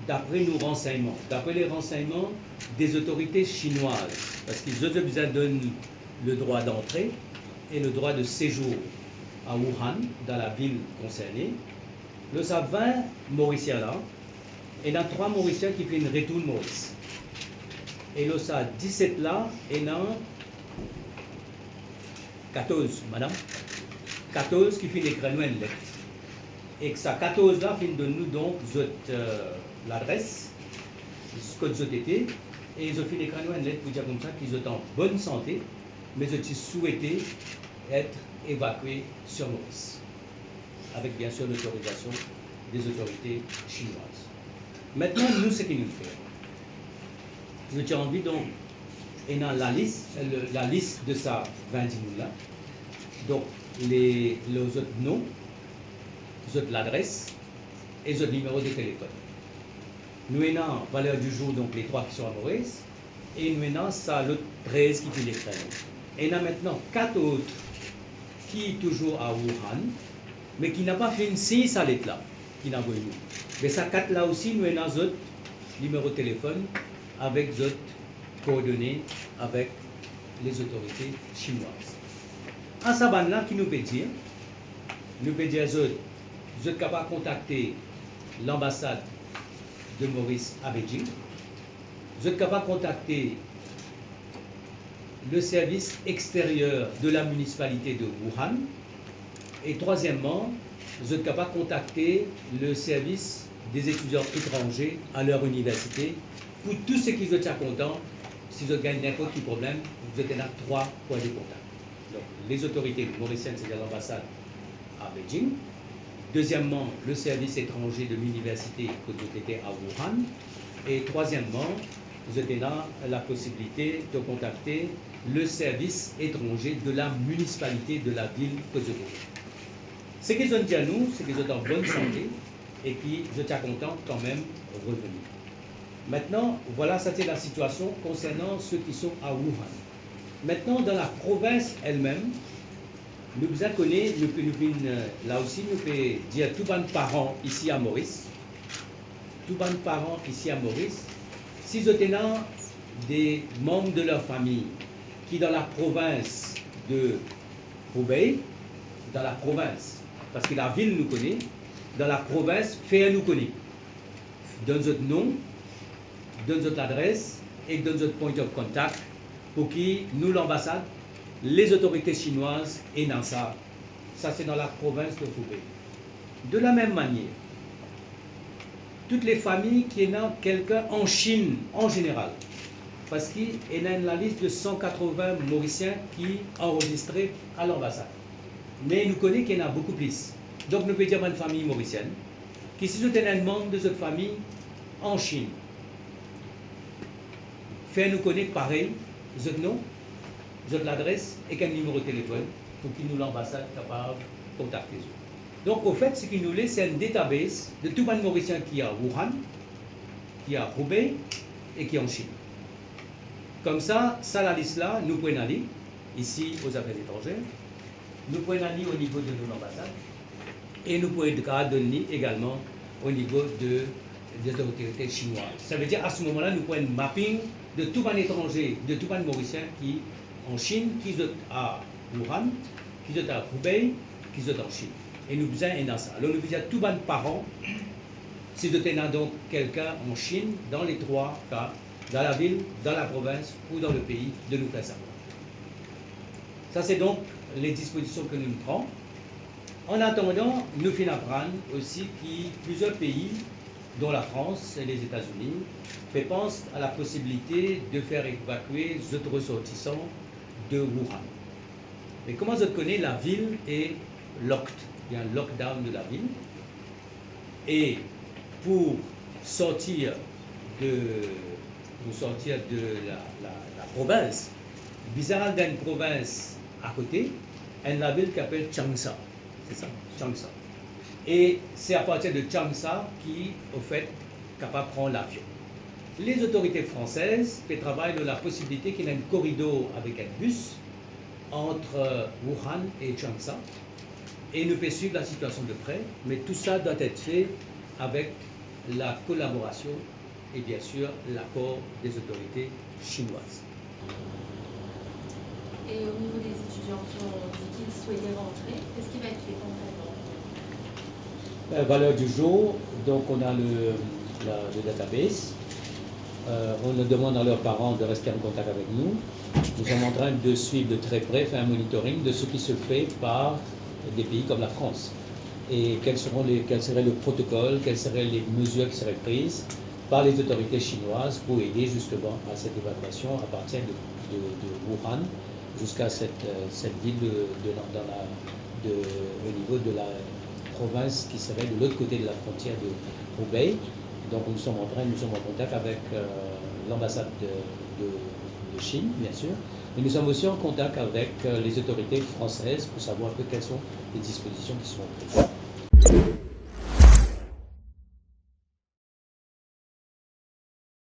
d'après nos renseignements, d'après les renseignements des autorités chinoises, parce qu'ils ont besoin donnent le droit d'entrée et le droit de séjour à Wuhan, dans la ville concernée. Le ça 20 Mauriciens là, et il y a 3 Mauriciens qui font une retour Maurice. Et le ça 17 là, et il y a 14, madame, 14 qui font des créneaux et que ça 14 là fin de nous donc l'adresse ce que vous été et ils ont fait des créneaux pour dire comme ça qu'ils sont en bonne santé mais ils ont souhaité être évacués sur Maurice avec bien sûr l'autorisation des autorités chinoises. Maintenant nous ce qu'il nous fait j'ai envie donc et dans la liste de ça 20 là donc les autres noms, les autres l'adresse et les autres numéros de téléphone. Nous avons valeur du jour, donc les 3 qui sont à Maurice, et nous avons ça l'autre 13 qui fait les créneaux. Et nous avons maintenant 4 autres qui sont toujours à Wuhan, mais qui n'ont pas fait une 6 à l'être là, qui n'ont pas eu. Mais ça 4 là aussi, nous avons d'autres numéros de téléphone avec d'autres coordonnées avec les autorités chinoises. En ce moment-là, qui nous peut dire, vous êtes capable de contacter l'ambassade de Maurice à Beijing, vous êtes capable de contacter le service extérieur de la municipalité de Wuhan, et troisièmement, vous êtes capable de contacter le service des étudiants étrangers à leur université pour tous ceux qui sont contents, si vous gagnez n'importe quel problème, vous êtes là 3 points de contact. Donc, les autorités mauriciennes, c'est-à-dire l'ambassade à Beijing. Deuxièmement, le service étranger de l'université que vous étiez à Wuhan. Et troisièmement, vous avez là la possibilité de contacter le service étranger de la municipalité de la ville que vous êtes. Ce qu'ils ont dit à nous, c'est qu'ils sont en bonne santé et qu'ils sont contents quand même de revenir. Maintenant, voilà, ça c'est la situation concernant ceux qui sont à Wuhan. Maintenant, dans la province elle-même, nous vous connaissons, là aussi, nous pouvons dire tous les parents ici à Maurice, tous les parents ici à Maurice, si vous avez des membres de leur famille qui dans la province de Hubei, dans la province, parce que la ville nous connaît, dans la province, fait nous connaît. Donne votre nom, donne votre adresse et donne votre point of contact pour qui nous, l'ambassade, les autorités chinoises et dans ça. Ça, c'est dans la province de Hubei. De la même manière, toutes les familles qui ont quelqu'un en Chine en général, parce qu'il y a la liste de 180 Mauriciens qui sont enregistrés à l'ambassade. Mais nous connaissons qu'il y en a beaucoup plus. Donc nous pouvons dire une famille mauricienne qui si vous avez un membre de cette famille en Chine, fait nous connaître pareil, votre nom, votre l'adresse et quel numéro de téléphone pour qu'il nous l'ambassade capable de contacter. Donc au fait, ce qui nous laisse, c'est un database de tous les Mauriciens qui est à Wuhan, qui est à Hubei et qui est en Chine. Comme ça la liste là, nous pouvons aller ici aux affaires étrangères, nous pouvons aller au niveau de nos ambassades et nous pouvons donner également au niveau des autorités chinoises. Ça veut dire à ce moment-là, nous pouvons un mapping de tous les étrangers, de tous les Mauriciens qui en Chine, qui sont à Wuhan, qui sont à Hubei, qui sont en Chine. Et nous faisons dans ça. Alors nous faisons tous les parents, si nous avons donc quelqu'un en Chine, dans les 3 cas, dans la ville, dans la province ou dans le pays, de nous faire savoir. Ça c'est donc les dispositions que nous prenons. En attendant, nous finissons apprendre aussi que plusieurs pays, dont la France et les États-Unis, pensent à la possibilité de faire évacuer les autres ressortissants de Wuhan. Mais comment je connais, la ville est locked. Il y a un lockdown de la ville. Et pour sortir de la province, bizarrement dans une province à côté, il y a une ville qui s'appelle Changsha. C'est ça, Changsha. Et c'est à partir de Changsha qui, au fait, est capable de prendre l'avion. Les autorités françaises travaillent sur la possibilité qu'il y ait un corridor avec un bus entre Wuhan et Changsha. Et nous pouvons suivre la situation de près, mais tout ça doit être fait avec la collaboration et bien sûr l'accord des autorités chinoises. Et au niveau des étudiants qui ont dit qu'ils souhaitaient rentrer, qu'est-ce qui va être fait concrètement? Valeur du jour, donc on a le database. On demande à leurs parents de rester en contact avec nous. Nous sommes en train de suivre de très près, faire un monitoring de ce qui se fait par des pays comme la France. Et quel serait le protocole, quelles seraient les mesures qui seraient prises par les autorités chinoises pour aider justement à cette évacuation à partir de Wuhan jusqu'à cette ville au niveau de la province qui serait de l'autre côté de la frontière de Hubei. Donc nous sommes en contact avec l'ambassade de Chine, bien sûr, mais nous sommes aussi en contact avec les autorités françaises pour savoir un peu quelles sont les dispositions qui seront prises.